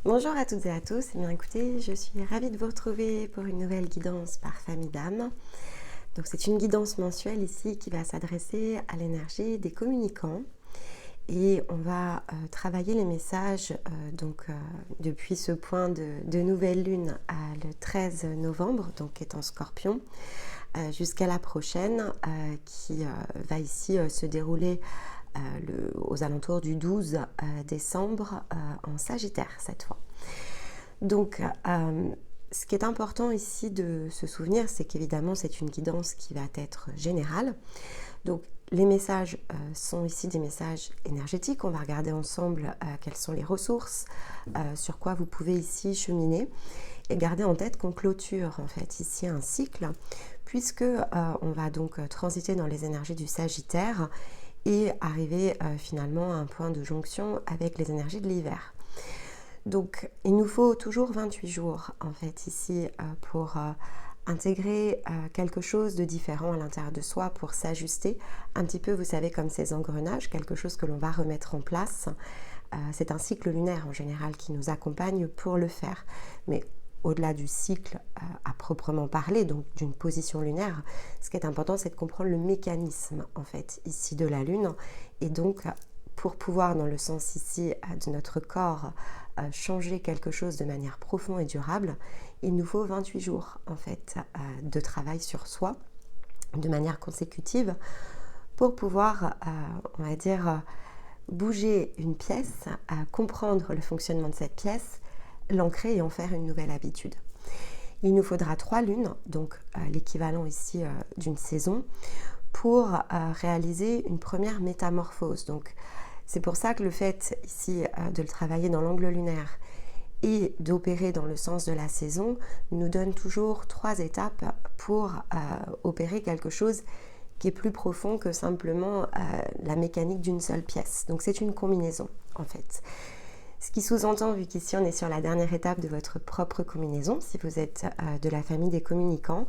Bonjour à toutes et à tous, eh bien écoutez, je suis ravie de vous retrouver pour une nouvelle guidance par famille d'âme. Donc c'est une guidance mensuelle ici qui va s'adresser à l'énergie des communicants et on va travailler les messages depuis ce point de nouvelle lune le 13 novembre, donc qui est en Scorpion, jusqu'à la prochaine qui va ici se dérouler aux alentours du 12 décembre en Sagittaire cette fois. Donc, ce qui est important ici de se souvenir, c'est qu'évidemment, c'est une guidance qui va être générale. Donc, les messages sont ici des messages énergétiques. On va regarder ensemble quelles sont les ressources, sur quoi vous pouvez ici cheminer. Et garder en tête qu'on clôture en fait ici un cycle, puisque on va donc transiter dans les énergies du Sagittaire et arriver finalement à un point de jonction avec les énergies de l'hiver. Donc, il nous faut toujours 28 jours, en fait, ici, pour intégrer quelque chose de différent à l'intérieur de soi, pour s'ajuster un petit peu, vous savez, comme ces engrenages, quelque chose que l'on va remettre en place. C'est un cycle lunaire, en général, qui nous accompagne pour le faire. Mais au-delà du cycle à proprement parler, donc d'une position lunaire, ce qui est important, c'est de comprendre le mécanisme, en fait, ici de la Lune. Et donc, pour pouvoir, dans le sens ici de notre corps, changer quelque chose de manière profonde et durable, il nous faut 28 jours, en fait, de travail sur soi, de manière consécutive, pour pouvoir, on va dire, bouger une pièce, comprendre le fonctionnement de cette pièce, l'ancrer et en faire une nouvelle habitude. Il nous faudra 3 lunes, donc l'équivalent ici d'une saison, pour réaliser une première métamorphose. Donc, c'est pour ça que le fait ici de le travailler dans l'angle lunaire et d'opérer dans le sens de la saison nous donne toujours 3 étapes pour opérer quelque chose qui est plus profond que simplement la mécanique d'une seule pièce. Donc c'est une combinaison en fait. Ce qui sous-entend, vu qu'ici on est sur la dernière étape de votre propre combinaison, si vous êtes de la famille des communicants,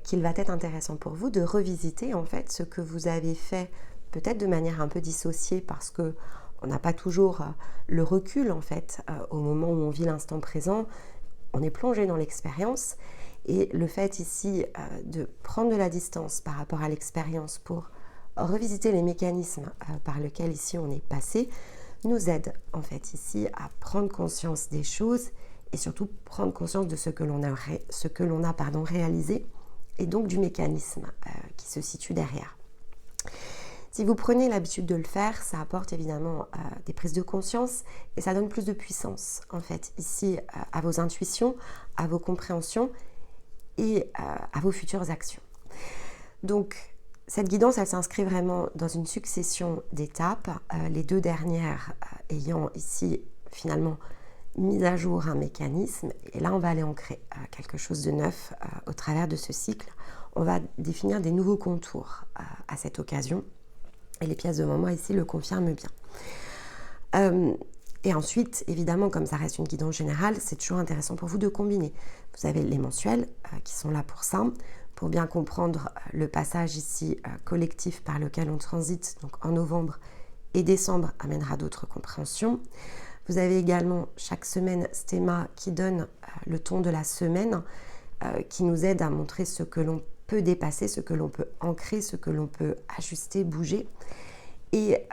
qu'il va être intéressant pour vous de revisiter en fait ce que vous avez fait, peut-être de manière un peu dissociée parce que on n'a pas toujours le recul en fait au moment où on vit l'instant présent. On est plongé dans l'expérience et le fait ici de prendre de la distance par rapport à l'expérience pour revisiter les mécanismes par lesquels ici on est passé nous aide en fait ici à prendre conscience des choses et surtout prendre conscience de ce que l'on a réalisé et donc du mécanisme qui se situe derrière. Si vous prenez l'habitude de le faire, ça apporte évidemment des prises de conscience et ça donne plus de puissance en fait ici à vos intuitions, à vos compréhensions et à vos futures actions. Donc cette guidance, elle s'inscrit vraiment dans une succession d'étapes, les 2 dernières ayant ici finalement mis à jour un mécanisme. Et là, on va aller ancrer quelque chose de neuf au travers de ce cycle. On va définir des nouveaux contours à cette occasion. Et les pièces devant moi ici le confirment bien. Et ensuite, évidemment, comme ça reste une guidance générale, c'est toujours intéressant pour vous de combiner. Vous avez les mensuels qui sont là pour ça, pour bien comprendre le passage ici collectif par lequel on transite, donc en novembre et décembre amènera d'autres compréhensions. Vous avez également chaque semaine Stéma qui donne le ton de la semaine, qui nous aide à montrer ce que l'on peut dépasser, ce que l'on peut ancrer, ce que l'on peut ajuster, bouger. Et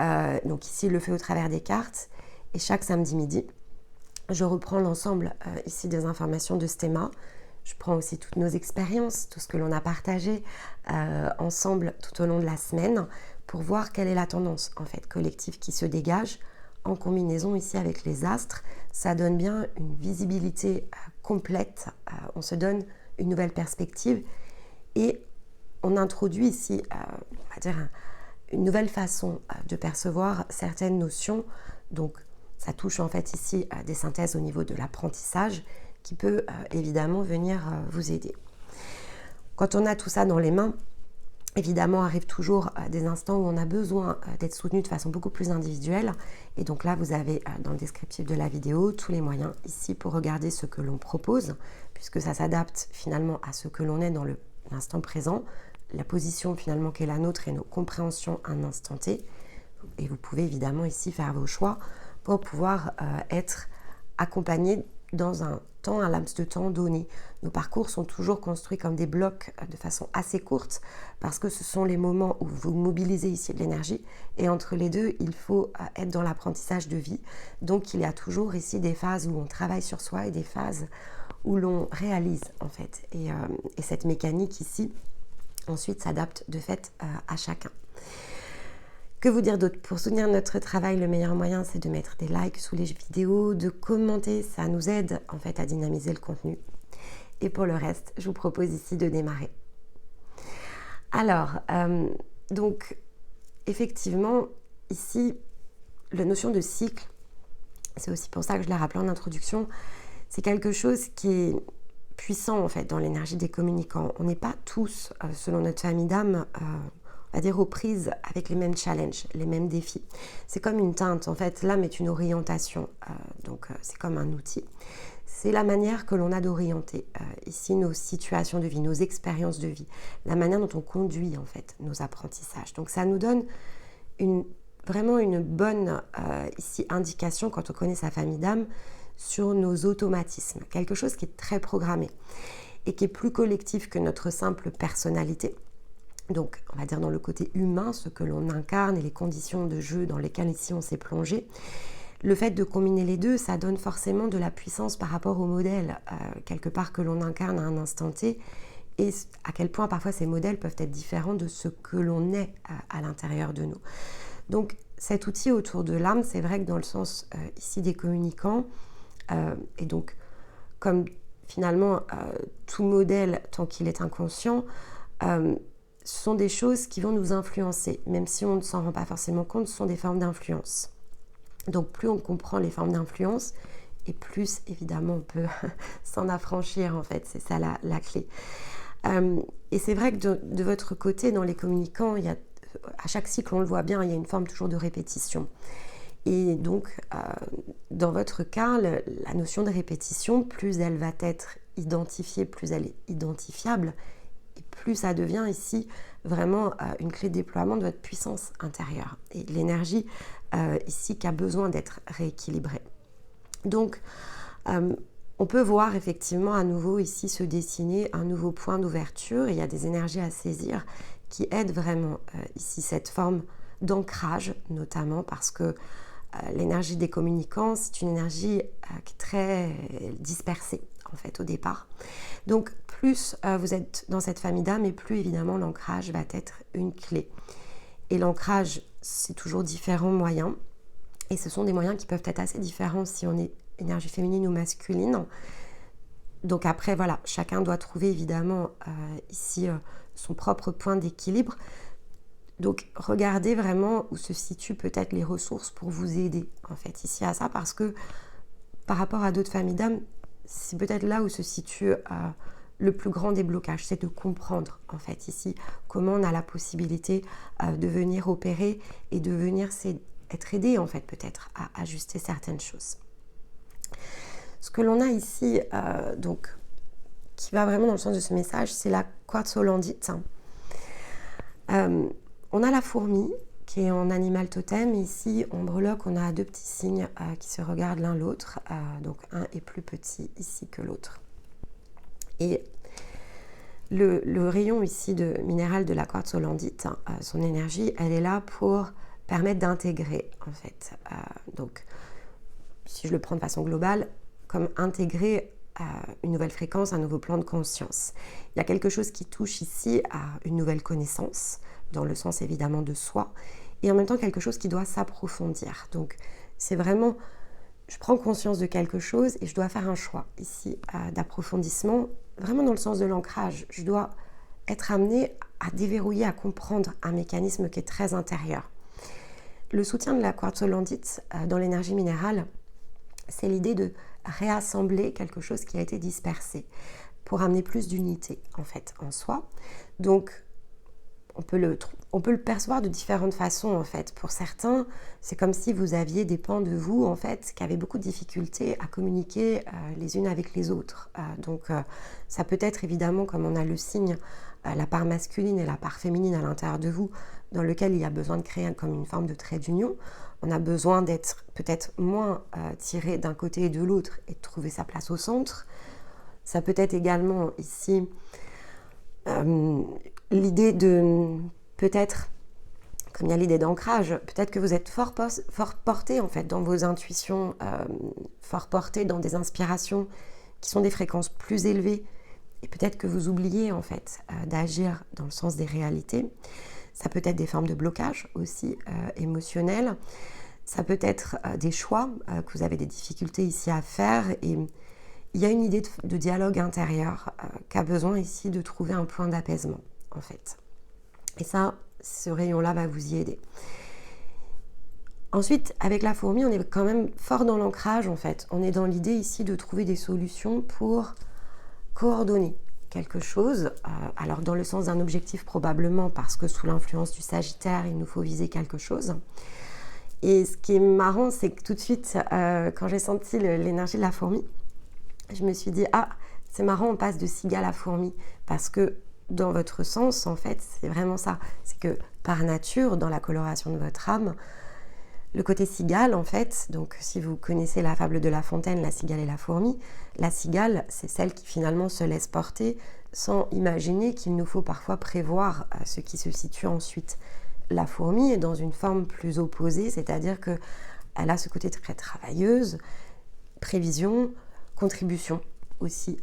donc ici, il le fait au travers des cartes. Et chaque samedi midi, je reprends l'ensemble ici des informations de Stéma. Je prends aussi toutes nos expériences, tout ce que l'on a partagé ensemble tout au long de la semaine pour voir quelle est la tendance en fait collective qui se dégage en combinaison ici avec les astres. Ça donne bien une visibilité complète, on se donne une nouvelle perspective et on introduit ici, on va dire, une nouvelle façon de percevoir certaines notions. Donc ça touche en fait ici à des synthèses au niveau de l'apprentissage qui peut évidemment venir vous aider. Quand on a tout ça dans les mains, évidemment arrivent toujours des instants où on a besoin d'être soutenu de façon beaucoup plus individuelle. Et donc là, vous avez dans le descriptif de la vidéo tous les moyens ici pour regarder ce que l'on propose, puisque ça s'adapte finalement à ce que l'on est dans l'instant présent, la position finalement qui est la nôtre et nos compréhensions à un instant T. Et vous pouvez évidemment ici faire vos choix pour pouvoir être accompagner dans un laps de temps donné. Nos parcours sont toujours construits comme des blocs de façon assez courte parce que ce sont les moments où vous mobilisez ici de l'énergie et entre les deux, il faut être dans l'apprentissage de vie. Donc il y a toujours ici des phases où on travaille sur soi et des phases où l'on réalise en fait. Et cette mécanique ici, ensuite s'adapte de fait à chacun. Que vous dire d'autre? Pour soutenir notre travail, le meilleur moyen, c'est de mettre des likes sous les vidéos, de commenter, ça nous aide en fait à dynamiser le contenu. Et pour le reste, je vous propose ici de démarrer. Alors, donc, effectivement, ici, la notion de cycle, c'est aussi pour ça que je l'ai rappelé en introduction, c'est quelque chose qui est puissant en fait dans l'énergie des communicants. On n'est pas tous, selon notre famille d'âme, on va dire aux prises avec les mêmes challenges, les mêmes défis. C'est comme une teinte, en fait, l'âme est une orientation, donc c'est comme un outil. C'est la manière que l'on a d'orienter ici nos situations de vie, nos expériences de vie, la manière dont on conduit en fait nos apprentissages. Donc ça nous donne vraiment une bonne ici indication quand on connaît sa famille d'âme sur nos automatismes, quelque chose qui est très programmé et qui est plus collectif que notre simple personnalité. Donc, on va dire dans le côté humain, ce que l'on incarne et les conditions de jeu dans lesquelles ici on s'est plongé. Le fait de combiner les deux, ça donne forcément de la puissance par rapport au modèle, quelque part que l'on incarne à un instant T, et à quel point parfois ces modèles peuvent être différents de ce que l'on est à l'intérieur de nous. Donc, cet outil autour de l'âme, c'est vrai que dans le sens ici des communicants, et donc comme finalement tout modèle, tant qu'il est inconscient, ce sont des choses qui vont nous influencer, même si on ne s'en rend pas forcément compte, ce sont des formes d'influence. Donc plus on comprend les formes d'influence, et plus évidemment on peut s'en affranchir en fait, c'est ça la clé. Et c'est vrai que de votre côté, dans les communicants, il y a, à chaque cycle, on le voit bien, il y a une forme toujours de répétition. Et donc, dans votre cas, la notion de répétition, plus elle va être identifiée, plus elle est identifiable, et plus ça devient ici vraiment une clé de déploiement de votre puissance intérieure et de l'énergie ici qui a besoin d'être rééquilibrée. Donc, on peut voir effectivement à nouveau ici se dessiner un nouveau point d'ouverture. Il y a des énergies à saisir qui aident vraiment ici cette forme d'ancrage, notamment parce que l'énergie des communicants, c'est une énergie qui est très dispersée en fait au départ. Donc plus vous êtes dans cette famille d'âme et plus évidemment l'ancrage va être une clé. Et l'ancrage, c'est toujours différents moyens. Et ce sont des moyens qui peuvent être assez différents si on est énergie féminine ou masculine. Donc après, voilà, chacun doit trouver évidemment ici son propre point d'équilibre. Donc regardez vraiment où se situent peut-être les ressources pour vous aider en fait ici à ça, parce que par rapport à d'autres familles d'âmes, c'est peut-être là où se situe le plus grand déblocages, c'est de comprendre en fait ici comment on a la possibilité de venir opérer et de venir être aidé en fait peut-être à ajuster certaines choses. Ce que l'on a ici, donc, qui va vraiment dans le sens de ce message, c'est la quartzolandite. On a la fourmi qui est en animal totem. Ici, en breloque, on a deux petits signes qui se regardent l'un l'autre. Donc, un est plus petit ici que l'autre. Et le rayon ici de minéral de la quartzolandite, son énergie, elle est là pour permettre d'intégrer, en fait. Donc, si je le prends de façon globale, comme intégrer une nouvelle fréquence, un nouveau plan de conscience. Il y a quelque chose qui touche ici à une nouvelle connaissance, dans le sens évidemment de soi, et en même temps quelque chose qui doit s'approfondir. Donc c'est vraiment, je prends conscience de quelque chose et je dois faire un choix ici d'approfondissement, vraiment dans le sens de l'ancrage. Je dois être amenée à déverrouiller, à comprendre un mécanisme qui est très intérieur. Le soutien de la quartzolandite dans l'énergie minérale, c'est l'idée de réassembler quelque chose qui a été dispersé pour amener plus d'unité en fait en soi. Donc on peut le percevoir de différentes façons en fait. Pour certains, c'est comme si vous aviez des pans de vous en fait qui avaient beaucoup de difficultés à communiquer les unes avec les autres. Donc ça peut être évidemment, comme on a le signe, la part masculine et la part féminine à l'intérieur de vous, dans lequel il y a besoin de créer comme une forme de trait d'union. on a besoin d'être peut-être moins tiré d'un côté et de l'autre et de trouver sa place au centre. Ça peut être également ici l'idée de peut-être, comme il y a l'idée d'ancrage, peut-être que vous êtes fort porté en fait dans vos intuitions, fort porté dans des inspirations qui sont des fréquences plus élevées, et peut-être que vous oubliez en fait d'agir dans le sens des réalités. Ça peut être des formes de blocage aussi émotionnels. Ça peut être des choix que vous avez des difficultés ici à faire, et il y a une idée de dialogue intérieur qui a besoin ici de trouver un point d'apaisement en fait. Et ça, ce rayon-là va vous y aider. Ensuite, avec la fourmi, on est quand même fort dans l'ancrage en fait. On est dans l'idée ici de trouver des solutions pour coordonner quelque chose. Alors dans le sens d'un objectif probablement, parce que sous l'influence du Sagittaire, il nous faut viser quelque chose. Et ce qui est marrant, c'est que tout de suite, quand j'ai senti l'énergie de la fourmi, je me suis dit, ah, c'est marrant, on passe de cigale à fourmi. Parce que dans votre sens, en fait, c'est vraiment ça. C'est que par nature, dans la coloration de votre âme, le côté cigale, en fait, donc si vous connaissez la fable de La Fontaine, la cigale et la fourmi, la cigale, c'est celle qui finalement se laisse porter sans imaginer qu'il nous faut parfois prévoir ce qui se situe ensuite. La fourmi est dans une forme plus opposée, c'est-à-dire qu'elle a ce côté très travailleuse, prévision, contribution aussi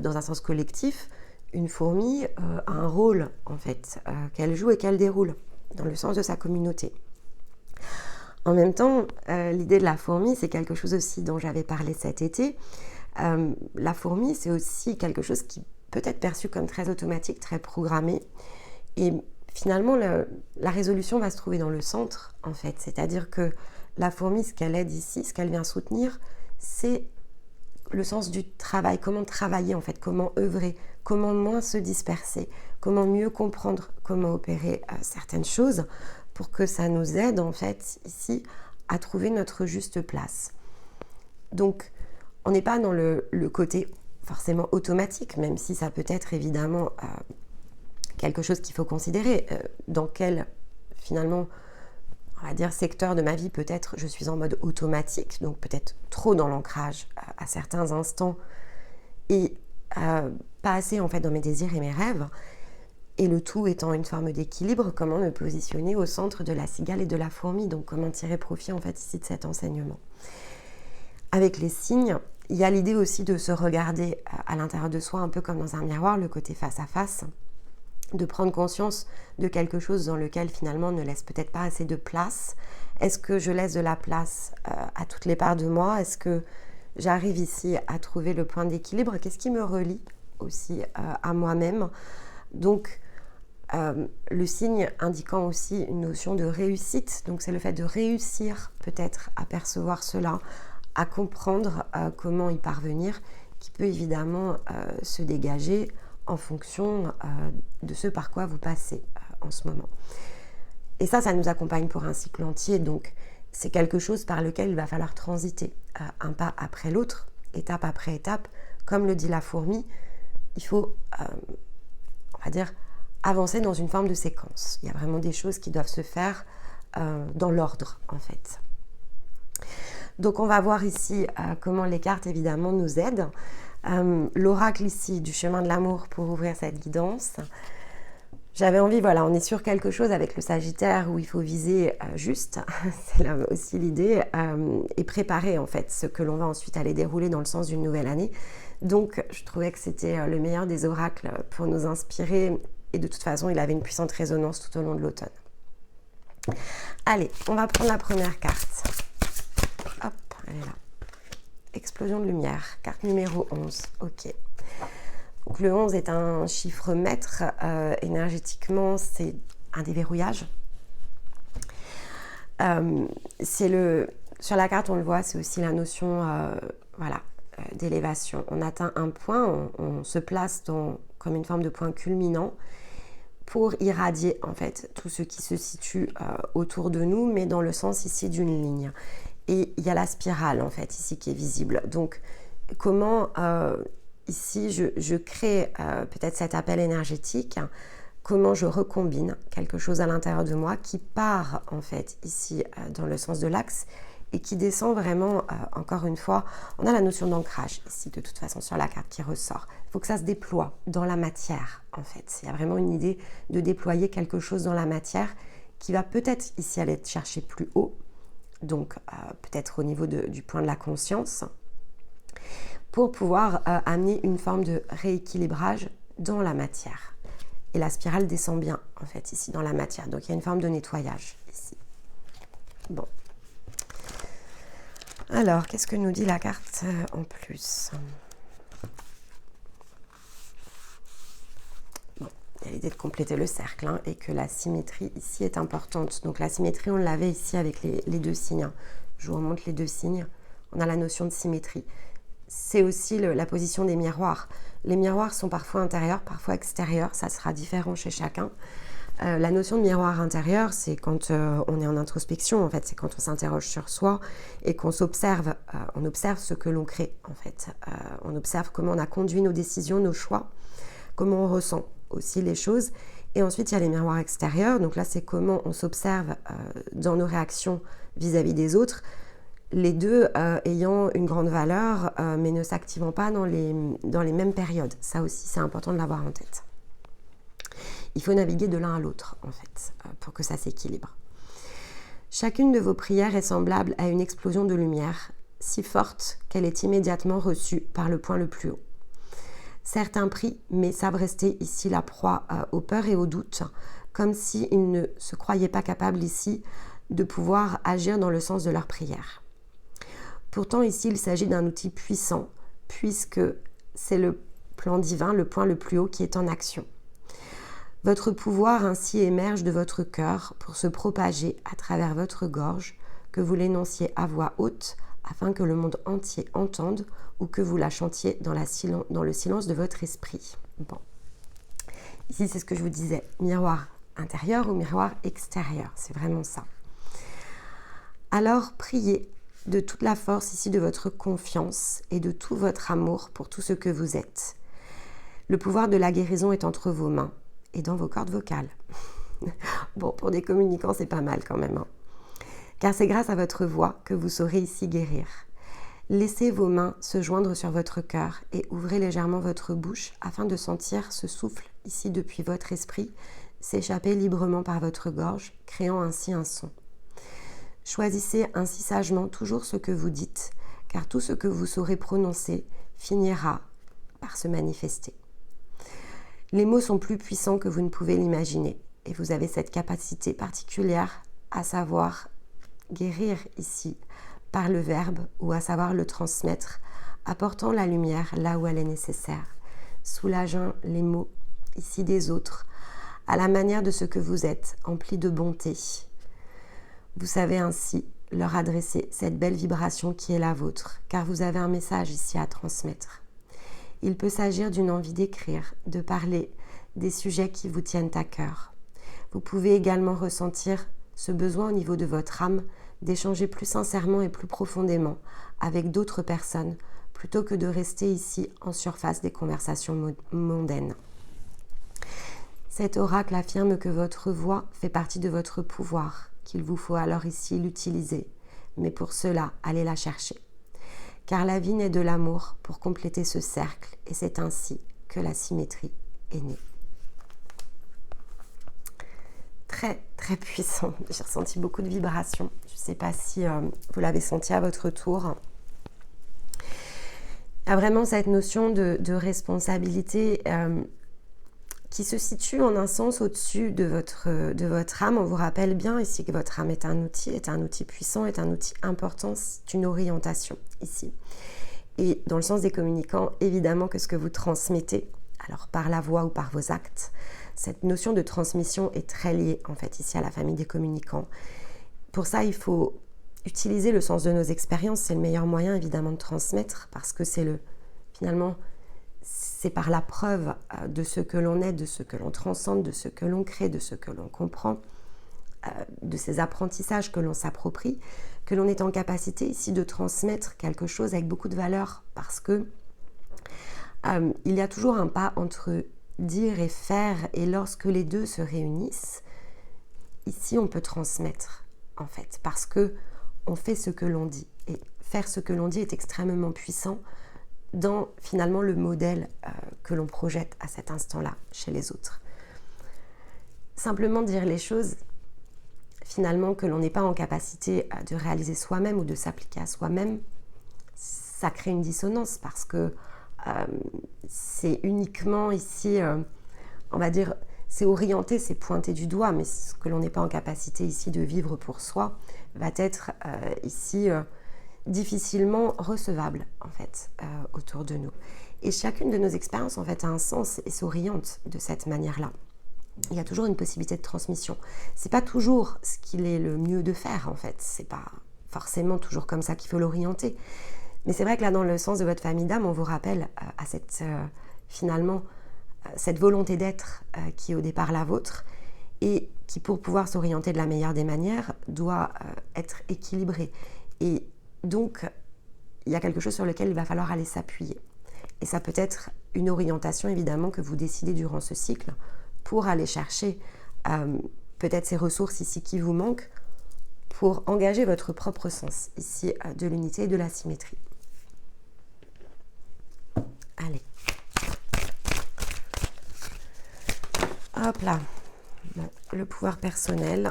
dans un sens collectif. Une fourmi a un rôle en fait qu'elle joue et qu'elle déroule dans le sens de sa communauté. En même temps, l'idée de la fourmi, c'est quelque chose aussi dont j'avais parlé cet été. La fourmi, c'est aussi quelque chose qui peut être perçu comme très automatique, très programmé. Et finalement, la résolution va se trouver dans le centre, en fait. C'est-à-dire que la fourmi, ce qu'elle aide ici, ce qu'elle vient soutenir, c'est le sens du travail. Comment travailler, en fait, comment œuvrer, comment moins se disperser, comment mieux comprendre, comment opérer certaines choses pour que ça nous aide, en fait, ici, à trouver notre juste place. Donc, on n'est pas dans le côté forcément automatique, même si ça peut être évidemment quelque chose qu'il faut considérer. Dans quel, finalement, on va dire, secteur de ma vie, peut-être, je suis en mode automatique, donc peut-être trop dans l'ancrage à certains instants, et pas assez, en fait, dans mes désirs et mes rêves. Et le tout étant une forme d'équilibre, comment me positionner au centre de la cigale et de la fourmi, donc comment tirer profit, en fait, ici, de cet enseignement. Avec les signes, il y a l'idée aussi de se regarder à l'intérieur de soi, un peu comme dans un miroir, le côté face à face, de prendre conscience de quelque chose dans lequel finalement on ne laisse peut-être pas assez de place. Est-ce que je laisse de la place à toutes les parts de moi? Est-ce que j'arrive ici à trouver le point d'équilibre? Qu'est-ce qui me relie aussi à moi-même? Donc, le signe indiquant aussi une notion de réussite, donc c'est le fait de réussir peut-être à percevoir cela, à comprendre comment y parvenir, qui peut évidemment se dégager en fonction de ce par quoi vous passez en ce moment. Et ça nous accompagne pour un cycle entier, donc c'est quelque chose par lequel il va falloir transiter un pas après l'autre, étape après étape. Comme le dit la fourmi, il faut, on va dire, avancer dans une forme de séquence. Il y a vraiment des choses qui doivent se faire dans l'ordre, en fait. Donc on va voir ici comment les cartes évidemment nous aident. L'oracle ici du chemin de l'amour pour ouvrir cette guidance. J'avais envie, voilà, on est sur quelque chose avec le Sagittaire où il faut viser juste, c'est là aussi l'idée, et préparer en fait ce que l'on va ensuite aller dérouler dans le sens d'une nouvelle année. Donc je trouvais que c'était le meilleur des oracles pour nous inspirer, et de toute façon il avait une puissante résonance tout au long de l'automne. Allez, on va prendre la première carte. Hop, elle est là. Explosion de lumière, carte numéro 11, ok. Donc le 11 est un chiffre maître, énergétiquement c'est un déverrouillage. Sur la carte on le voit, c'est aussi la notion d'élévation. On atteint un point, on se place comme une forme de point culminant pour irradier en fait tout ce qui se situe autour de nous, mais dans le sens ici d'une ligne. Et il y a la spirale en fait ici qui est visible. Donc comment ici je crée peut-être cet appel énergétique, comment je recombine quelque chose à l'intérieur de moi qui part en fait ici dans le sens de l'axe et qui descend vraiment, encore une fois, on a la notion d'ancrage ici de toute façon sur la carte qui ressort. Il faut que ça se déploie dans la matière en fait. Il y a vraiment une idée de déployer quelque chose dans la matière qui va peut-être ici aller chercher plus haut, donc peut-être au niveau du point de la conscience, pour pouvoir amener une forme de rééquilibrage dans la matière. Et la spirale descend bien, en fait, ici, dans la matière. Donc, il y a une forme de nettoyage, ici. Bon. Alors, qu'est-ce que nous dit la carte en plus? Bon, il y a l'idée de compléter le cercle, hein, et que la symétrie, ici, est importante. Donc, la symétrie, on l'avait ici avec les deux signes. Hein. Je vous remonte les deux signes. On a la notion de symétrie. C'est aussi la position des miroirs. Les miroirs sont parfois intérieurs, parfois extérieurs, ça sera différent chez chacun. La notion de miroir intérieur, c'est quand on est en introspection, en fait, c'est quand on s'interroge sur soi et qu'on s'observe, on observe ce que l'on crée, en fait. On observe comment on a conduit nos décisions, nos choix, comment on ressent aussi les choses. Et ensuite, il y a les miroirs extérieurs, donc là, c'est comment on s'observe dans nos réactions vis-à-vis des autres, les deux ayant une grande valeur, mais ne s'activant pas dans les mêmes périodes. Ça aussi, c'est important de l'avoir en tête. Il faut naviguer de l'un à l'autre, en fait, pour que ça s'équilibre. Chacune de vos prières est semblable à une explosion de lumière, si forte qu'elle est immédiatement reçue par le point le plus haut. Certains prient, mais savent rester ici la proie aux peurs et aux doutes, comme s'ils ne se croyaient pas capables ici de pouvoir agir dans le sens de leur prière. Pourtant, ici, il s'agit d'un outil puissant, puisque c'est le plan divin, le point le plus haut qui est en action. Votre pouvoir ainsi émerge de votre cœur pour se propager à travers votre gorge, que vous l'énonciez à voix haute, afin que le monde entier entende, ou que vous la chantiez dans le silence de votre esprit. Bon. Ici, c'est ce que je vous disais, miroir intérieur ou miroir extérieur, c'est vraiment ça. Alors, priez de toute la force ici de votre confiance et de tout votre amour pour tout ce que vous êtes. Le pouvoir de la guérison est entre vos mains et dans vos cordes vocales. Bon, pour des communicants, c'est pas mal quand même. Hein. Car c'est grâce à votre voix que vous saurez ici guérir. Laissez vos mains se joindre sur votre cœur et ouvrez légèrement votre bouche afin de sentir ce souffle ici depuis votre esprit s'échapper librement par votre gorge, créant ainsi un son. Choisissez ainsi sagement toujours ce que vous dites, car tout ce que vous saurez prononcer finira par se manifester. Les mots sont plus puissants que vous ne pouvez l'imaginer, et vous avez cette capacité particulière à savoir guérir ici par le verbe ou à savoir le transmettre, apportant la lumière là où elle est nécessaire, soulageant les mots ici des autres, à la manière de ce que vous êtes, empli de bonté. Vous savez ainsi leur adresser cette belle vibration qui est la vôtre, car vous avez un message ici à transmettre. Il peut s'agir d'une envie d'écrire, de parler des sujets qui vous tiennent à cœur. Vous pouvez également ressentir ce besoin au niveau de votre âme d'échanger plus sincèrement et plus profondément avec d'autres personnes, plutôt que de rester ici en surface des conversations mondaines. Cet oracle affirme que votre voix fait partie de votre pouvoir, qu'il vous faut alors ici l'utiliser, mais pour cela, allez la chercher. Car la vie naît de l'amour pour compléter ce cercle, et c'est ainsi que la symétrie est née. Très, très puissant. J'ai ressenti beaucoup de vibrations. Je ne sais pas si vous l'avez senti à votre tour. Il y a vraiment cette notion de responsabilité qui se situe en un sens au-dessus de votre âme. On vous rappelle bien ici que votre âme est un outil puissant, est un outil important, c'est une orientation ici. Et dans le sens des communicants, évidemment que ce que vous transmettez, alors par la voix ou par vos actes, cette notion de transmission est très liée en fait ici à la famille des communicants. Pour ça, il faut utiliser le sens de nos expériences, c'est le meilleur moyen évidemment de transmettre parce que finalement, c'est par la preuve de ce que l'on est, de ce que l'on transcende, de ce que l'on crée, de ce que l'on comprend, de ces apprentissages que l'on s'approprie, que l'on est en capacité ici de transmettre quelque chose avec beaucoup de valeur parce que il y a toujours un pas entre dire et faire, et lorsque les deux se réunissent, ici on peut transmettre en fait, parce que on fait ce que l'on dit, et faire ce que l'on dit est extrêmement puissant dans finalement le modèle que l'on projette à cet instant-là chez les autres. Simplement dire les choses finalement que l'on n'est pas en capacité de réaliser soi-même ou de s'appliquer à soi-même, ça crée une dissonance parce que c'est uniquement ici, on va dire, c'est orienté, c'est pointé du doigt, mais ce que l'on n'est pas en capacité ici de vivre pour soi va être ici difficilement recevable en fait autour de nous. Et chacune de nos expériences en fait a un sens et s'oriente de cette manière-là. Il y a toujours une possibilité de transmission. C'est pas toujours ce qu'il est le mieux de faire en fait. C'est pas forcément toujours comme ça qu'il faut l'orienter. Mais c'est vrai que là, dans le sens de votre famille d'âme, on vous rappelle à cette finalement cette volonté d'être qui est au départ la vôtre et qui, pour pouvoir s'orienter de la meilleure des manières, doit être équilibrée. Et donc, il y a quelque chose sur lequel il va falloir aller s'appuyer. Et ça peut être une orientation, évidemment, que vous décidez durant ce cycle pour aller chercher peut-être ces ressources ici qui vous manquent pour engager votre propre sens ici de l'unité et de la symétrie. Allez. Hop là. Bon, le pouvoir personnel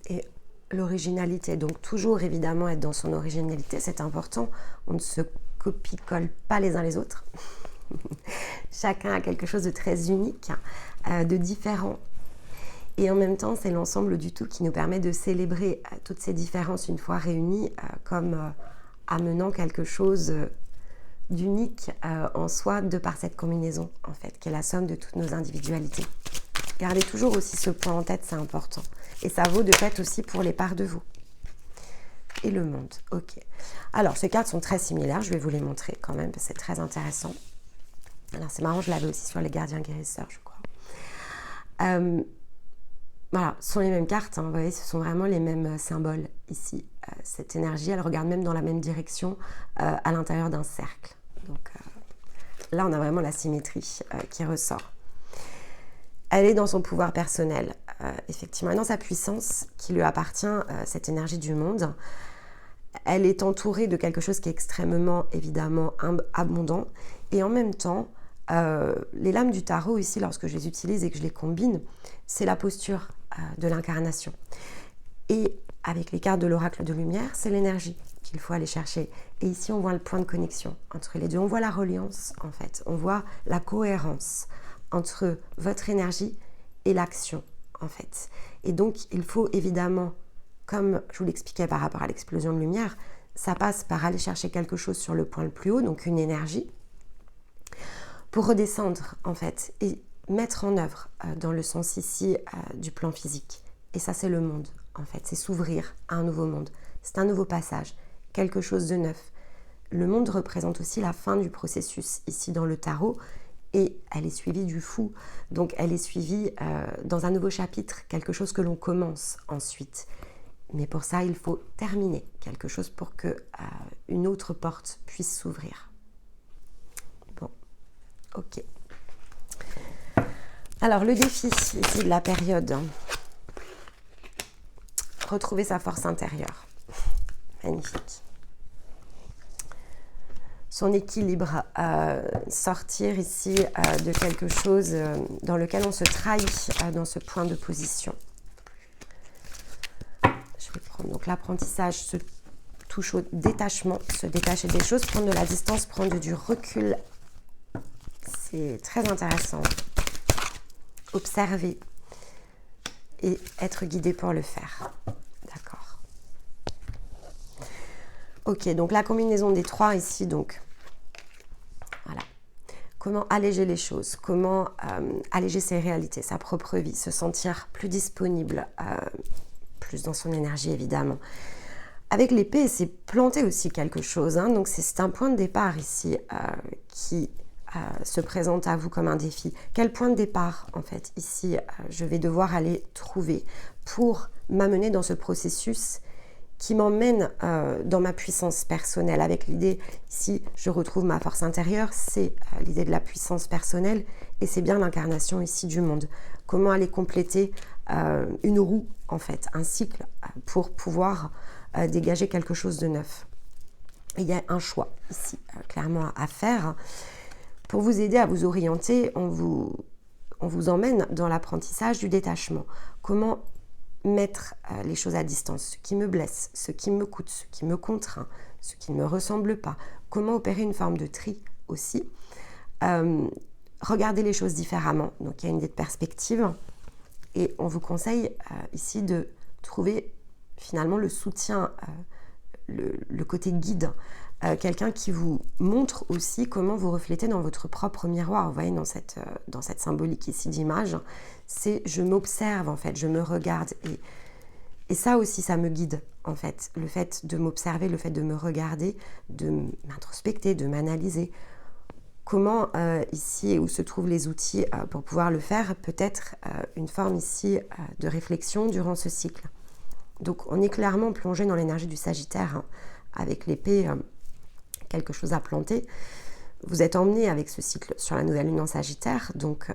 et l'originalité. Donc toujours évidemment être dans son originalité, c'est important. On ne se copie-colle pas les uns les autres. Chacun a quelque chose de très unique, de différent. Et en même temps, c'est l'ensemble du tout qui nous permet de célébrer toutes ces différences une fois réunies comme amenant quelque chose d'unique en soi de par cette combinaison, en fait, qui est la somme de toutes nos individualités. Gardez toujours aussi ce point en tête, c'est important. Et ça vaut de fait aussi pour les parts de vous. Et le monde, ok. Alors, ces cartes sont très similaires, je vais vous les montrer quand même, parce que c'est très intéressant. Alors, c'est marrant, je l'avais aussi sur les gardiens guérisseurs, je crois. Voilà, ce sont les mêmes cartes, hein, vous voyez, ce sont vraiment les mêmes symboles ici. Cette énergie, elle regarde même dans la même direction à l'intérieur d'un cercle. Donc là, on a vraiment la symétrie qui ressort. Elle est dans son pouvoir personnel, effectivement, et dans sa puissance qui lui appartient, cette énergie du monde. Elle est entourée de quelque chose qui est extrêmement, évidemment, abondant. Et en même temps, les lames du tarot ici, lorsque je les utilise et que je les combine, c'est la posture de l'incarnation. Et avec les cartes de l'oracle de lumière, c'est l'énergie qu'il faut aller chercher. Et ici, on voit le point de connexion entre les deux. On voit la reliance, en fait. On voit la cohérence entre votre énergie et l'action, en fait. Et donc, il faut évidemment, comme je vous l'expliquais par rapport à l'explosion de lumière, ça passe par aller chercher quelque chose sur le point le plus haut, donc une énergie, pour redescendre, en fait, et mettre en œuvre dans le sens ici du plan physique. Et ça, c'est le monde, en fait. C'est s'ouvrir à un nouveau monde. C'est un nouveau passage, quelque chose de neuf. Le monde représente aussi la fin du processus, ici dans le tarot, et elle est suivie du fou. Donc, elle est suivie dans un nouveau chapitre, quelque chose que l'on commence ensuite. Mais pour ça, il faut terminer quelque chose pour que une autre porte puisse s'ouvrir. Bon, ok. Alors, le défi ici de la période, retrouver sa force intérieure. Magnifique. Son équilibre, sortir ici de quelque chose dans lequel on se trahit dans ce point de position. Je vais prendre donc l'apprentissage, se touche au détachement, se détacher des choses, prendre de la distance, prendre du recul. C'est très intéressant. Observer et être guidé pour le faire. D'accord. Ok, donc la combinaison des trois ici, donc, voilà. Comment alléger les choses, comment alléger ses réalités, sa propre vie, se sentir plus disponible, plus dans son énergie évidemment. Avec l'épée, c'est planter aussi quelque chose, hein, donc c'est un point de départ ici qui se présente à vous comme un défi. Quel point de départ, en fait, ici, je vais devoir aller trouver pour m'amener dans ce processus qui m'emmène dans ma puissance personnelle. Avec l'idée, ici, je retrouve ma force intérieure, c'est l'idée de la puissance personnelle, et c'est bien l'incarnation ici du monde. Comment aller compléter une roue, en fait, un cycle, pour pouvoir dégager quelque chose de neuf. Et il y a un choix ici, clairement, à faire. Pour vous aider à vous orienter, on vous emmène dans l'apprentissage du détachement. Comment mettre les choses à distance, ce qui me blesse, ce qui me coûte, ce qui me contraint, ce qui ne me ressemble pas. Comment opérer une forme de tri aussi. Regarder les choses différemment. Donc il y a une idée de perspective. Et on vous conseille ici de trouver finalement le soutien, le côté guide. Quelqu'un qui vous montre aussi comment vous reflétez dans votre propre miroir. Vous voyez, dans cette symbolique ici d'image, c'est je m'observe en fait, je me regarde. Et ça aussi, ça me guide en fait. Le fait de m'observer, le fait de me regarder, de m'introspecter, de m'analyser. Comment ici, où se trouvent les outils pour pouvoir le faire, peut-être une forme ici de réflexion durant ce cycle. Donc on est clairement plongé dans l'énergie du Sagittaire, hein, avec l'épée, quelque chose à planter. Vous êtes emmené avec ce cycle sur la nouvelle lune en Sagittaire, donc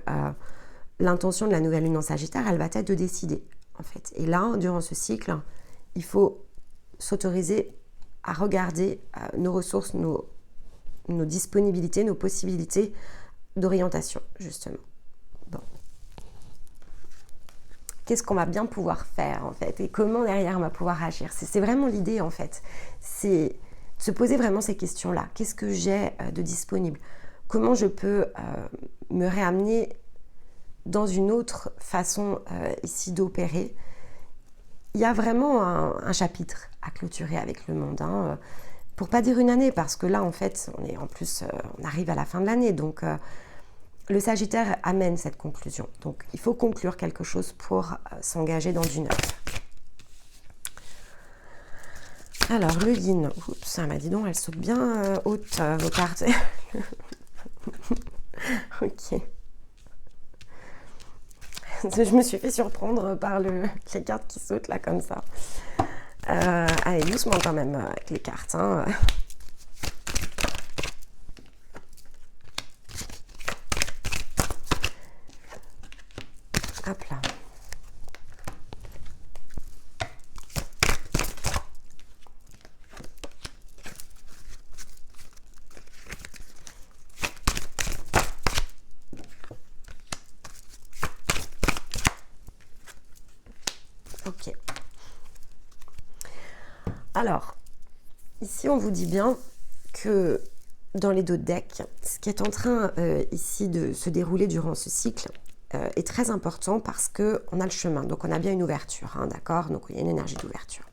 l'intention de la nouvelle lune en Sagittaire, elle va être de décider, en fait. Et là, durant ce cycle, il faut s'autoriser à regarder nos ressources, nos disponibilités, nos possibilités d'orientation, justement. Bon. Qu'est-ce qu'on va bien pouvoir faire, en fait, et comment derrière on va pouvoir agir. C'est vraiment l'idée, en fait. C'est de se poser vraiment ces questions-là. Qu'est-ce que j'ai de disponible? Comment je peux me réamener dans une autre façon ici d'opérer? Il y a vraiment un chapitre à clôturer avec le monde, hein, pour pas dire une année, parce que là, en fait, on arrive à la fin de l'année, donc le Sagittaire amène cette conclusion. Donc, il faut conclure quelque chose pour s'engager dans du neuf. Alors, le yin. Oups, ça m'a dit donc, elle saute bien haute, vos cartes. Ok. Je me suis fait surprendre par les cartes qui sautent là, comme ça. Allez, doucement quand même avec les cartes, hein. Hop là. Ok. Alors, ici on vous dit bien que dans les deux decks, ce qui est en train ici de se dérouler durant ce cycle est très important parce qu'on a le chemin. Donc on a bien une ouverture, hein, d'accord? Donc il y a une énergie d'ouverture.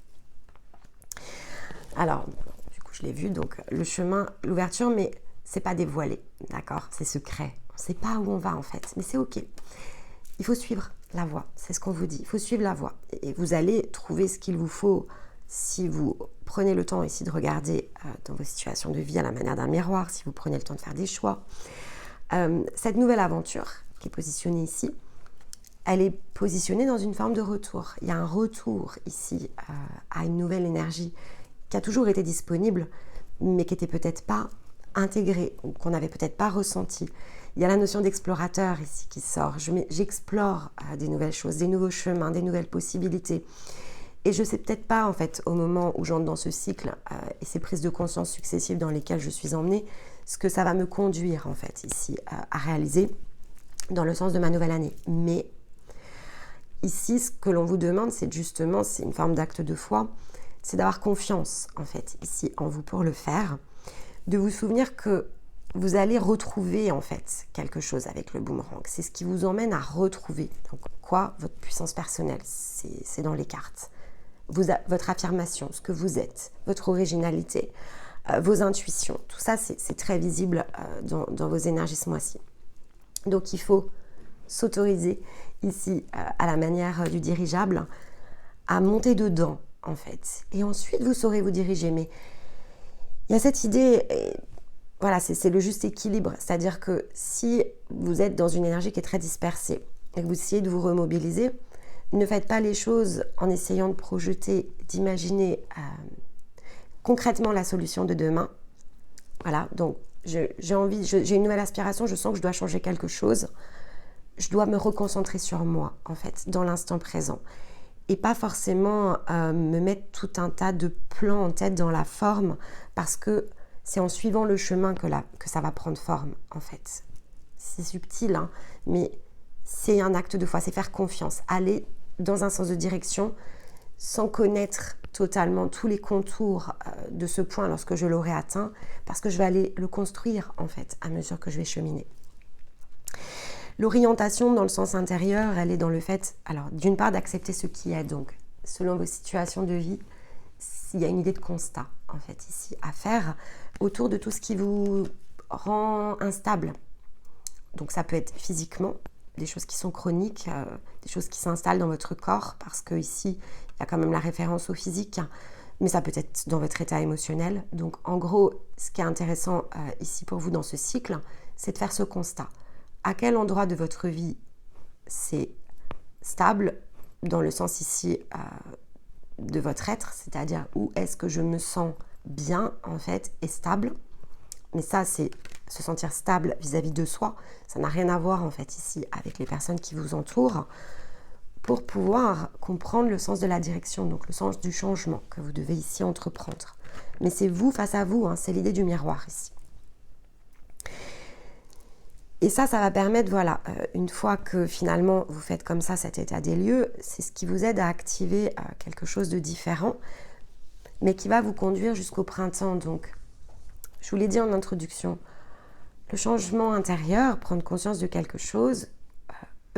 Alors, du coup je l'ai vu, donc le chemin, l'ouverture, mais c'est pas dévoilé, d'accord? C'est secret. On ne sait pas où on va en fait, mais c'est ok. Il faut suivre la voie, c'est ce qu'on vous dit. Il faut suivre la voie et vous allez trouver ce qu'il vous faut si vous prenez le temps ici de regarder dans vos situations de vie à la manière d'un miroir, si vous prenez le temps de faire des choix. Cette nouvelle aventure qui est positionnée ici, elle est positionnée dans une forme de retour. Il y a un retour ici à une nouvelle énergie qui a toujours été disponible, mais qui n'était peut-être pas intégrée, ou qu'on n'avait peut-être pas ressentie. Il y a la notion d'explorateur ici qui sort. J'explore des nouvelles choses, des nouveaux chemins, des nouvelles possibilités. Et je ne sais peut-être pas, en fait, au moment où j'entre dans ce cycle et ces prises de conscience successives dans lesquelles je suis emmenée, ce que ça va me conduire, en fait, ici, à réaliser dans le sens de ma nouvelle année. Mais ici, ce que l'on vous demande, c'est justement, c'est une forme d'acte de foi, c'est d'avoir confiance, en fait, ici, en vous pour le faire, de vous souvenir que vous allez retrouver, en fait, quelque chose avec le boomerang. C'est ce qui vous emmène à retrouver. Donc, quoi? Votre puissance personnelle, c'est dans les cartes. Votre affirmation, ce que vous êtes, votre originalité, vos intuitions, tout ça c'est très visible dans vos énergies ce mois-ci. Donc il faut s'autoriser ici à la manière du dirigeable à monter dedans en fait, et ensuite vous saurez vous diriger. Mais il y a cette idée, voilà, c'est le juste équilibre, c'est-à-dire que si vous êtes dans une énergie qui est très dispersée et que vous essayez de vous remobiliser, ne faites pas les choses en essayant de projeter, d'imaginer concrètement la solution de demain. Voilà, donc j'ai une nouvelle aspiration, je sens que je dois changer quelque chose. Je dois me reconcentrer sur moi, en fait, dans l'instant présent. Et pas forcément me mettre tout un tas de plans en tête dans la forme, parce que c'est en suivant le chemin que ça va prendre forme, en fait. C'est subtil, hein, mais c'est un acte de foi, c'est faire confiance, aller dans un sens de direction sans connaître totalement tous les contours de ce point lorsque je l'aurai atteint, parce que je vais aller le construire, en fait, à mesure que je vais cheminer. L'orientation dans le sens intérieur, elle est dans le fait, alors d'une part d'accepter ce qui est, donc selon vos situations de vie, il y a une idée de constat en fait ici à faire autour de tout ce qui vous rend instable. Donc ça peut être physiquement, des choses qui sont chroniques, des choses qui s'installent dans votre corps, parce que ici il y a quand même la référence au physique, mais ça peut être dans votre état émotionnel. Donc en gros, ce qui est intéressant ici pour vous dans ce cycle, c'est de faire ce constat. À quel endroit de votre vie c'est stable, dans le sens ici de votre être, c'est-à-dire où est-ce que je me sens bien en fait et stable. Mais ça, c'est se sentir stable vis-à-vis de soi. Ça n'a rien à voir en fait ici avec les personnes qui vous entourent, pour pouvoir comprendre le sens de la direction, donc le sens du changement que vous devez ici entreprendre. Mais c'est vous face à vous, hein, c'est l'idée du miroir ici. Et ça va permettre, voilà, une fois que finalement vous faites comme ça cet état des lieux, c'est ce qui vous aide à activer quelque chose de différent, mais qui va vous conduire jusqu'au printemps. Donc, je vous l'ai dit en introduction, le changement intérieur, prendre conscience de quelque chose,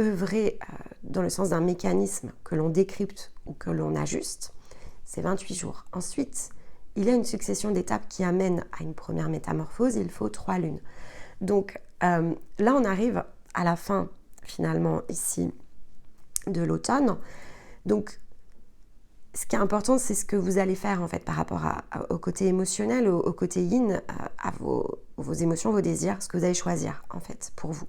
œuvrer dans le sens d'un mécanisme que l'on décrypte ou que l'on ajuste, c'est 28 jours. Ensuite, il y a une succession d'étapes qui amènent à une première métamorphose, il faut 3 lunes. Donc là, on arrive à la fin, finalement, ici, de l'automne. Donc, ce qui est important, c'est ce que vous allez faire, en fait, par rapport au côté émotionnel, au côté yin, à vos émotions, vos désirs, ce que vous allez choisir, en fait, pour vous.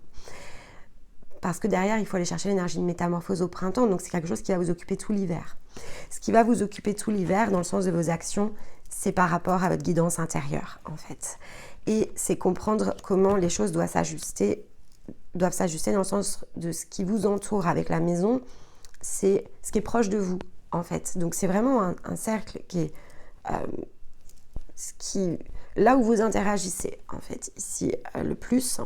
Parce que derrière, il faut aller chercher l'énergie de métamorphose au printemps, donc c'est quelque chose qui va vous occuper tout l'hiver. Ce qui va vous occuper tout l'hiver, dans le sens de vos actions, c'est par rapport à votre guidance intérieure, en fait. Et c'est comprendre comment les choses doivent s'ajuster dans le sens de ce qui vous entoure avec la maison, c'est ce qui est proche de vous, en fait. Donc c'est vraiment un cercle qui est là où vous interagissez, en fait, ici le plus.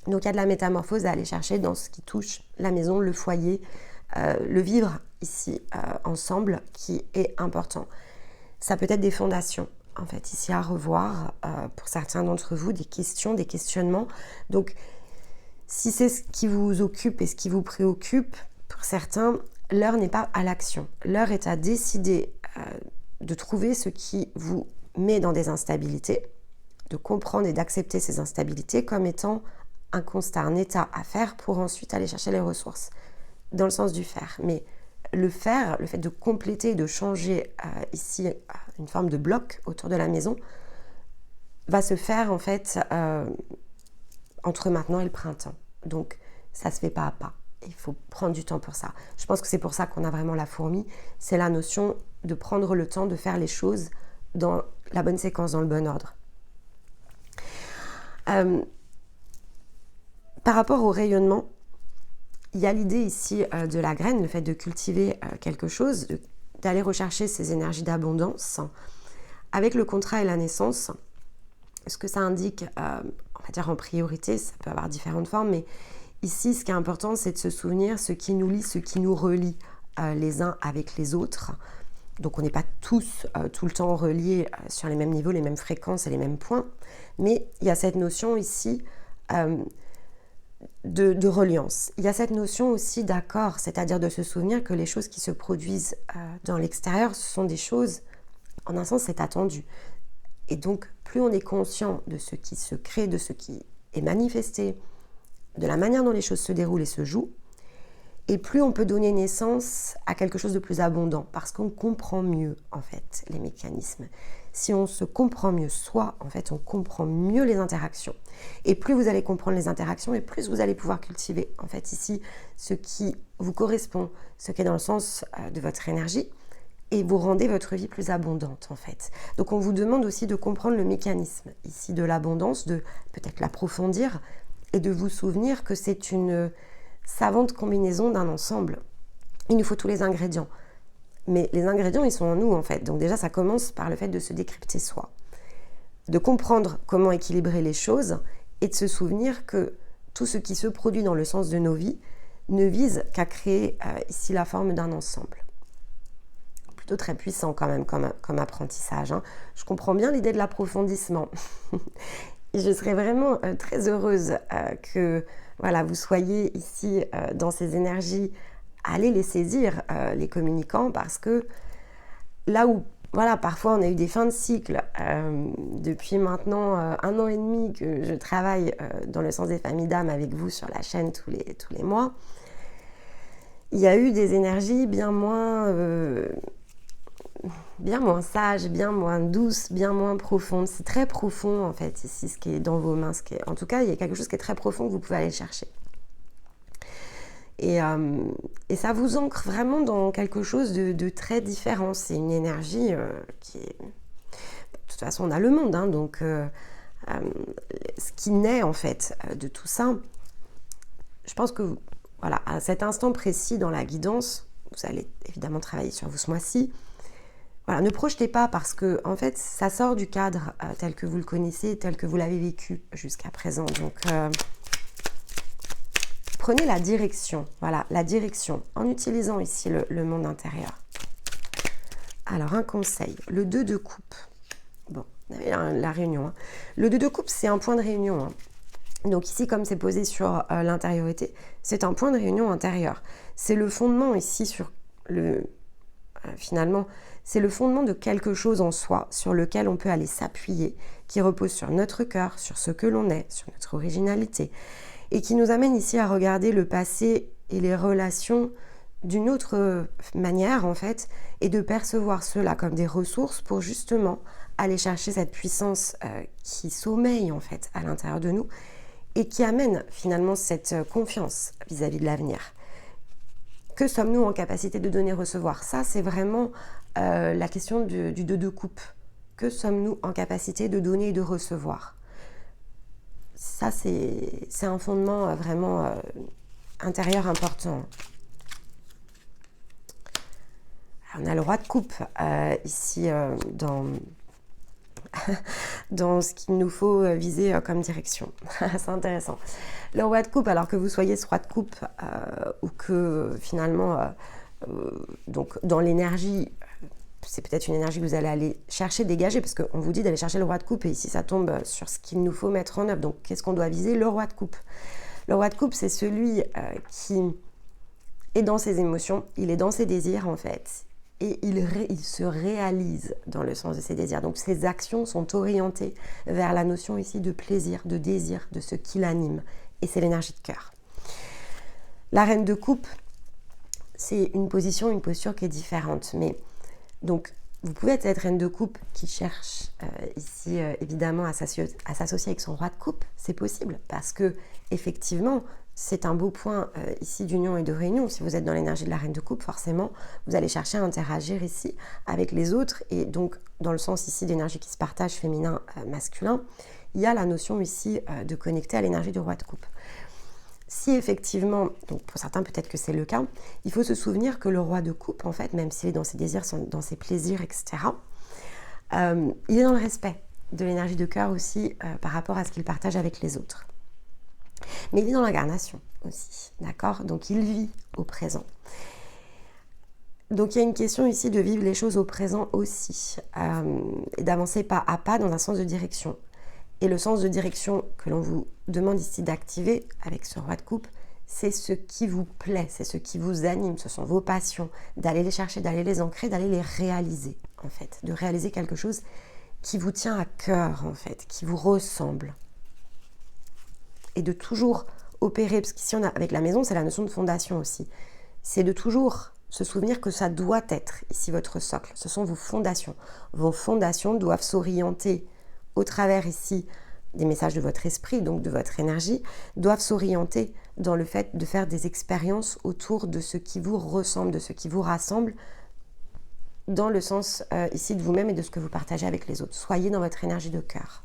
Donc il y a de la métamorphose à aller chercher dans ce qui touche la maison, le foyer, le vivre ici ensemble, qui est important. Ça peut être des fondations, en fait, ici à revoir pour certains d'entre vous, des questions, des questionnements. Donc, si c'est ce qui vous occupe et ce qui vous préoccupe, pour certains, l'heure n'est pas à l'action. L'heure est à décider de trouver ce qui vous met dans des instabilités, de comprendre et d'accepter ces instabilités comme étant un constat, un état à faire pour ensuite aller chercher les ressources, dans le sens du faire. Mais le faire, le fait de compléter, de changer ici une forme de bloc autour de la maison, va se faire en fait entre maintenant et le printemps. Donc ça se fait pas à pas. Il faut prendre du temps pour ça. Je pense que c'est pour ça qu'on a vraiment la fourmi. C'est la notion de prendre le temps de faire les choses dans la bonne séquence, dans le bon ordre. Par rapport au rayonnement, il y a l'idée ici de la graine, le fait de cultiver quelque chose, d'aller rechercher ces énergies d'abondance. Avec le contrat et la naissance, ce que ça indique, on va dire en priorité, ça peut avoir différentes formes, mais ici, ce qui est important, c'est de se souvenir ce qui nous lie, ce qui nous relie les uns avec les autres. Donc, on n'est pas tous tout le temps reliés sur les mêmes niveaux, les mêmes fréquences et les mêmes points, mais il y a cette notion ici de reliance. Il y a cette notion aussi d'accord, c'est-à-dire de se souvenir que les choses qui se produisent dans l'extérieur, ce sont des choses, en un sens, c'est attendu. Et donc, plus on est conscient de ce qui se crée, de ce qui est manifesté, de la manière dont les choses se déroulent et se jouent, et plus on peut donner naissance à quelque chose de plus abondant, parce qu'on comprend mieux, en fait, les mécanismes. si on se comprend mieux soi, en fait, on comprend mieux les interactions. Et plus vous allez comprendre les interactions, et plus vous allez pouvoir cultiver, en fait, ici, ce qui vous correspond, ce qui est dans le sens de votre énergie, et vous rendez votre vie plus abondante, en fait. Donc, on vous demande aussi de comprendre le mécanisme, ici, de l'abondance, de peut-être l'approfondir, et de vous souvenir que c'est une savante combinaison d'un ensemble. Il nous faut tous les ingrédients. Mais les ingrédients, ils sont en nous, en fait. Donc déjà, ça commence par le fait de se décrypter soi. De comprendre comment équilibrer les choses et de se souvenir que tout ce qui se produit dans le sens de nos vies ne vise qu'à créer ici la forme d'un ensemble. Plutôt très puissant quand même comme apprentissage. Hein. Je comprends bien l'idée de l'approfondissement. Et je serais vraiment très heureuse que voilà, vous soyez ici dans ces énergies. Allez les saisir, les communicants, parce que là où, voilà, parfois on a eu des fins de cycle, depuis maintenant 1 an et demi que je travaille dans le sens des familles d'âme avec vous sur la chaîne tous les mois, il y a eu des énergies bien moins sages, bien moins douces, bien moins profondes. C'est très profond en fait ici, ce qui est dans vos mains. En tout cas, il y a quelque chose qui est très profond que vous pouvez aller chercher. Et ça vous ancre vraiment dans quelque chose de très différent. C'est une énergie qui est... De toute façon, on a le monde, hein, donc ce qui naît en fait de tout ça, je pense que voilà, à cet instant précis dans la guidance, vous allez évidemment travailler sur vous ce mois-ci. Voilà, ne projetez pas parce que en fait, ça sort du cadre tel que vous le connaissez, tel que vous l'avez vécu jusqu'à présent. Donc... prenez la direction, voilà, la direction, en utilisant ici le monde intérieur. Alors, un conseil, le 2 de coupe. Bon, la réunion. Hein. Le 2 de coupe, c'est un point de réunion. Hein. Donc ici, comme c'est posé sur l'intériorité, c'est un point de réunion intérieur. C'est le fondement ici sur le... finalement, c'est le fondement de quelque chose en soi sur lequel on peut aller s'appuyer, qui repose sur notre cœur, sur ce que l'on est, sur notre originalité. Et qui nous amène ici à regarder le passé et les relations d'une autre manière, en fait, et de percevoir cela comme des ressources pour justement aller chercher cette puissance qui sommeille, en fait, à l'intérieur de nous et qui amène finalement cette confiance vis-à-vis de l'avenir. Que sommes-nous en capacité de donner, recevoir? Ça, c'est vraiment la question du 2 de coupe. Que sommes-nous en capacité de donner et de recevoir? Ça, c'est un fondement vraiment intérieur important. Alors, on a le roi de coupe ici dans ce qu'il nous faut viser comme direction. C'est intéressant. Le roi de coupe, alors que vous soyez ce roi de coupe ou que finalement, donc dans l'énergie, c'est peut-être une énergie que vous allez aller chercher, dégager, parce qu'on vous dit d'aller chercher le roi de coupe, et ici ça tombe sur ce qu'il nous faut mettre en œuvre. Donc qu'est-ce qu'on doit viser? Le roi de coupe. Le roi de coupe, c'est celui qui est dans ses émotions, il est dans ses désirs en fait, et il se réalise dans le sens de ses désirs. Donc ses actions sont orientées vers la notion ici de plaisir, de désir, de ce qui l'anime, et c'est l'énergie de cœur. La reine de coupe, c'est une position, une posture qui est différente, mais donc, vous pouvez être cette reine de coupe qui cherche ici, évidemment, à s'associer avec son roi de coupe. C'est possible parce que, effectivement, c'est un beau point ici d'union et de réunion. Si vous êtes dans l'énergie de la reine de coupe, forcément, vous allez chercher à interagir ici avec les autres. Et donc, dans le sens ici d'énergie qui se partage, féminin, masculin, il y a la notion ici de connecter à l'énergie du roi de coupe. Si effectivement, donc pour certains peut-être que c'est le cas, il faut se souvenir que le roi de coupe, en fait, même s'il est dans ses désirs, dans ses plaisirs, etc., il est dans le respect de l'énergie de cœur aussi par rapport à ce qu'il partage avec les autres. Mais il est dans l'incarnation aussi, d'accord? Donc il vit au présent. Donc il y a une question ici de vivre les choses au présent aussi, et d'avancer pas à pas dans un sens de direction. Et le sens de direction que l'on vous demande ici d'activer avec ce roi de coupe, c'est ce qui vous plaît, c'est ce qui vous anime, ce sont vos passions, d'aller les chercher, d'aller les ancrer, d'aller les réaliser en fait, de réaliser quelque chose qui vous tient à cœur en fait, qui vous ressemble. Et de toujours opérer, parce qu'ici on a, avec la maison, c'est la notion de fondation aussi, c'est de toujours se souvenir que ça doit être ici votre socle. Ce sont vos fondations. Vos fondations doivent s'orienter au travers ici des messages de votre esprit, donc de votre énergie, doivent s'orienter dans le fait de faire des expériences autour de ce qui vous ressemble, de ce qui vous rassemble, dans le sens ici de vous-même et de ce que vous partagez avec les autres. Soyez dans votre énergie de cœur.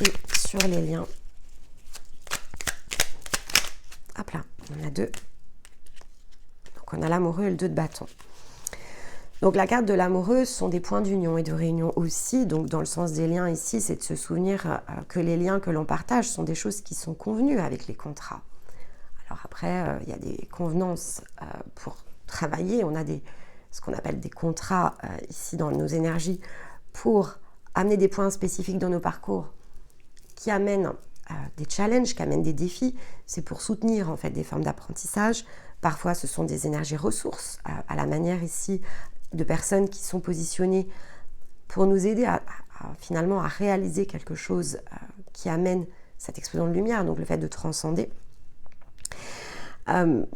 Et sur les liens, hop là, on a 2. Donc on a l'amoureux et le 2 de bâton. Donc la carte de l'amoureux sont des points d'union et de réunion aussi. Donc dans le sens des liens ici, c'est de se souvenir que les liens que l'on partage sont des choses qui sont convenues avec les contrats. Alors après, il y a des convenances pour travailler. On a ce qu'on appelle des contrats ici dans nos énergies pour amener des points spécifiques dans nos parcours qui amènent des challenges, qui amènent des défis. C'est pour soutenir en fait des formes d'apprentissage. Parfois, ce sont des énergies ressources à la manière ici de personnes qui sont positionnées pour nous aider finalement à réaliser quelque chose qui amène cette explosion de lumière, donc le fait de transcender.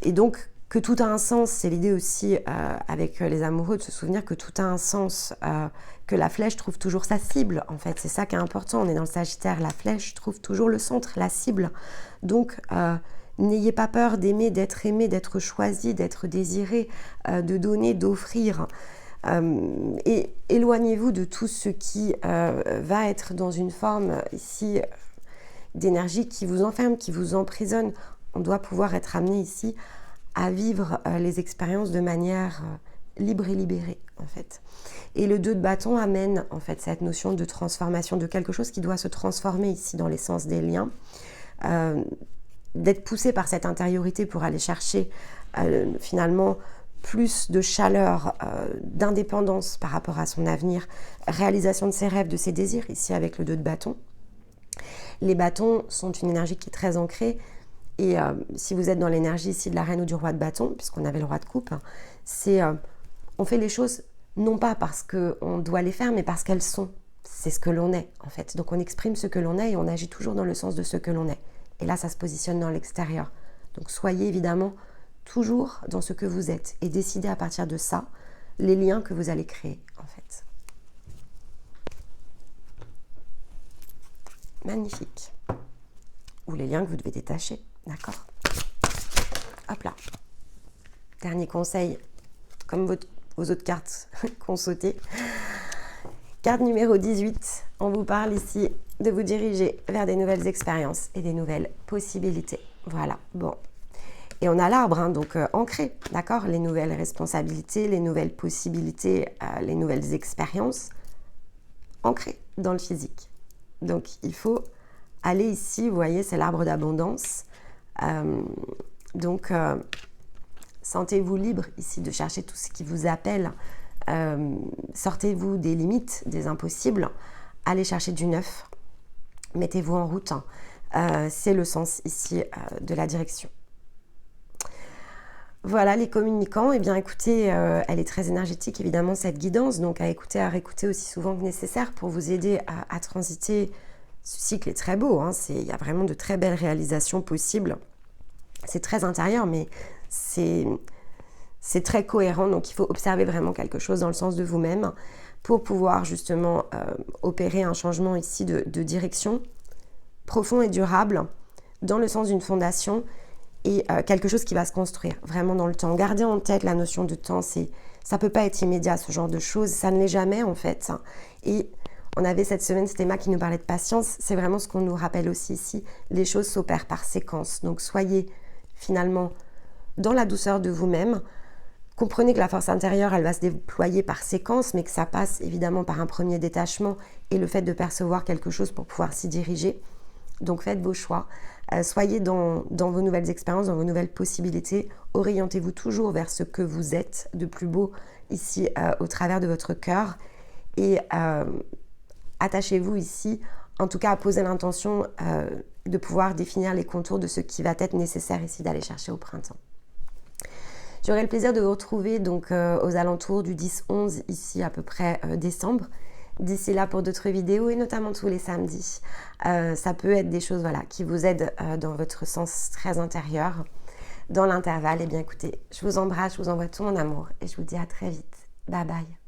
Et donc, que tout a un sens, c'est l'idée aussi avec les amoureux de se souvenir que tout a un sens, que la flèche trouve toujours sa cible, en fait. C'est ça qui est important, on est dans le Sagittaire, la flèche trouve toujours le centre, la cible. Donc, n'ayez pas peur d'aimer, d'être choisi, d'être désiré, de donner, d'offrir. Et éloignez-vous de tout ce qui va être dans une forme ici d'énergie qui vous enferme, qui vous emprisonne. On doit pouvoir être amené ici à vivre les expériences de manière libre et libérée, en fait. Et le 2 de bâton amène, en fait, cette notion de transformation, de quelque chose qui doit se transformer ici dans l'essence des liens, d'être poussé par cette intériorité pour aller chercher, finalement, plus de chaleur, d'indépendance par rapport à son avenir, réalisation de ses rêves, de ses désirs, ici avec le 2 de bâton. Les bâtons sont une énergie qui est très ancrée. Et si vous êtes dans l'énergie ici de la reine ou du roi de bâton, puisqu'on avait le roi de coupe, c'est on fait les choses non pas parce qu'on doit les faire, mais parce qu'elles sont. C'est ce que l'on est, en fait. Donc on exprime ce que l'on est et on agit toujours dans le sens de ce que l'on est. Et là, ça se positionne dans l'extérieur. Donc soyez évidemment toujours dans ce que vous êtes et décidez à partir de ça les liens que vous allez créer, en fait. Magnifique. Ou les liens que vous devez détacher. D'accord. Hop là. Dernier conseil, comme vos autres cartes qu'on sauté. Carte numéro 18. On vous parle ici de vous diriger vers des nouvelles expériences et des nouvelles possibilités. Voilà. Bon. Et on a l'arbre, hein, donc ancré. D'accord. Les nouvelles responsabilités, les nouvelles possibilités, les nouvelles expériences ancrées dans le physique. Donc il faut aller ici, vous voyez, c'est l'arbre d'abondance. Donc, sentez-vous libre ici de chercher tout ce qui vous appelle. Sortez-vous des limites, des impossibles. Allez chercher du neuf. Mettez-vous en route. C'est le sens ici de la direction. Voilà, les communicants. Eh bien, écoutez, elle est très énergétique, évidemment, cette guidance. Donc, à écouter, à réécouter aussi souvent que nécessaire pour vous aider à transiter. Ce cycle est très beau, hein, il y a vraiment de très belles réalisations possibles. C'est très intérieur, mais c'est très cohérent. Donc, il faut observer vraiment quelque chose dans le sens de vous-même pour pouvoir justement opérer un changement ici de direction profond et durable dans le sens d'une fondation et quelque chose qui va se construire vraiment dans le temps. Gardez en tête la notion de temps. Ça ne peut pas être immédiat, ce genre de choses. Ça ne l'est jamais, en fait. Et on avait cette semaine, c'était Emma qui nous parlait de patience. C'est vraiment ce qu'on nous rappelle aussi ici. Les choses s'opèrent par séquence. Donc, soyez finalement dans la douceur de vous-même. Comprenez que la force intérieure, elle va se déployer par séquence, mais que ça passe évidemment par un premier détachement et le fait de percevoir quelque chose pour pouvoir s'y diriger. Donc, faites vos choix. Soyez dans vos nouvelles expériences, dans vos nouvelles possibilités. Orientez-vous toujours vers ce que vous êtes de plus beau ici au travers de votre cœur. Et attachez-vous ici, en tout cas à poser l'intention de pouvoir définir les contours de ce qui va être nécessaire ici d'aller chercher au printemps. J'aurai le plaisir de vous retrouver donc aux alentours du 10-11 ici à peu près décembre. D'ici là pour d'autres vidéos et notamment tous les samedis. Ça peut être des choses qui vous aident dans votre sens très intérieur. Dans l'intervalle, eh bien écoutez, je vous embrasse, je vous envoie tout mon amour et je vous dis à très vite. Bye bye.